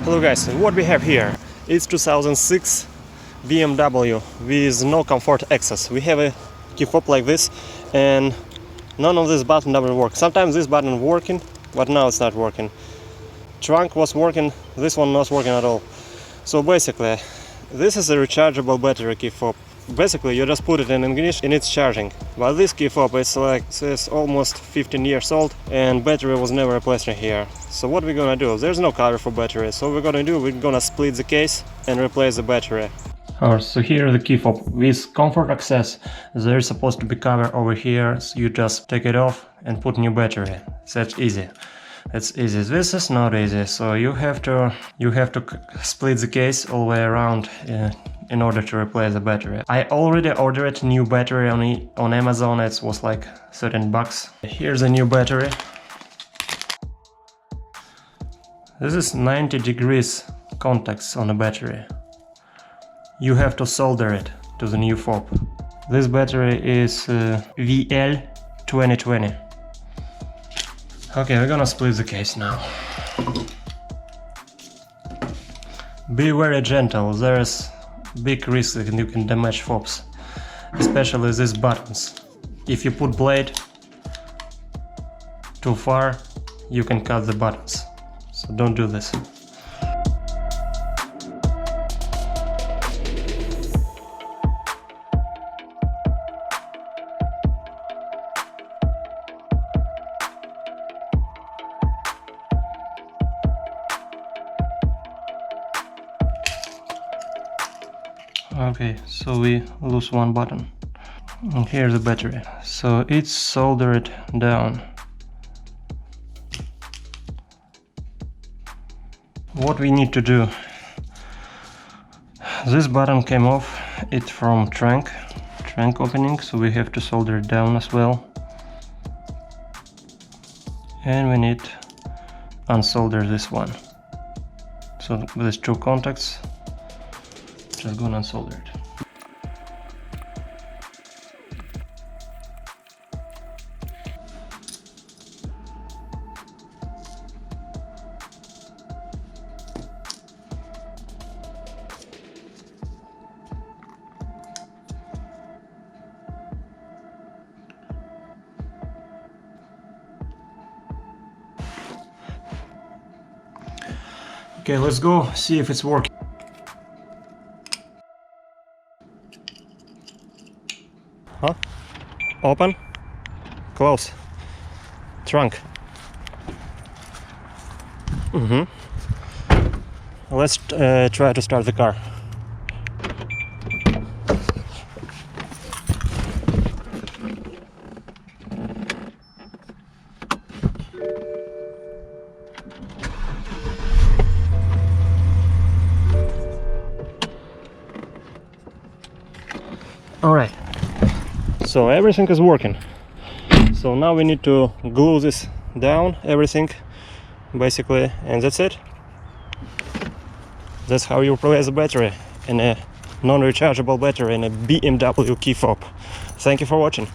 Hello guys, what we have here is 2006 BMW with no comfort access. We have a key fob like this and none of this button doesn't work. Sometimes this button working, but now it's not working. Trunk was working, this one not working at all. So basically, this is a rechargeable battery key fob. Basically, you just put it in ignition and it's charging. But this key fob is like it's almost 15 years old and battery was never replaced in here. So what we're gonna do? There's no cover for battery. So what we're gonna do? We're gonna split the case and replace the battery. Alright, so here the key fob with comfort access. There's supposed to be cover over here. So you just take it off and put new battery. That's easy. It's easy. This is not easy. So you have to split the case all the way around in order to replace the battery. I already ordered a new battery on Amazon. It was like $13. Here's a new battery. This is 90 degrees contacts on the battery. You have to solder it to the new fob. This battery is VL 2020. Okay, we're gonna split the case now. Be very gentle. There's big risk that you can damage fobs, especially these buttons. If you put blade too far, you can cut the buttons. So don't do this. Okay, so we lose one button. And here's the battery. So it's soldered down. What we need to do? This button came off it from trunk opening, so we have to solder it down as well. And we need to unsolder this one. So with these two contacts, just gonna unsolder it. Okay, let's go see if it's working. Huh? Open, close, trunk. Let's try to start the car. All right. So everything is working. So now we need to glue this down, everything, basically, and that's it. That's how you replace a battery in a non-rechargeable battery in a BMW key fob. Thank you for watching.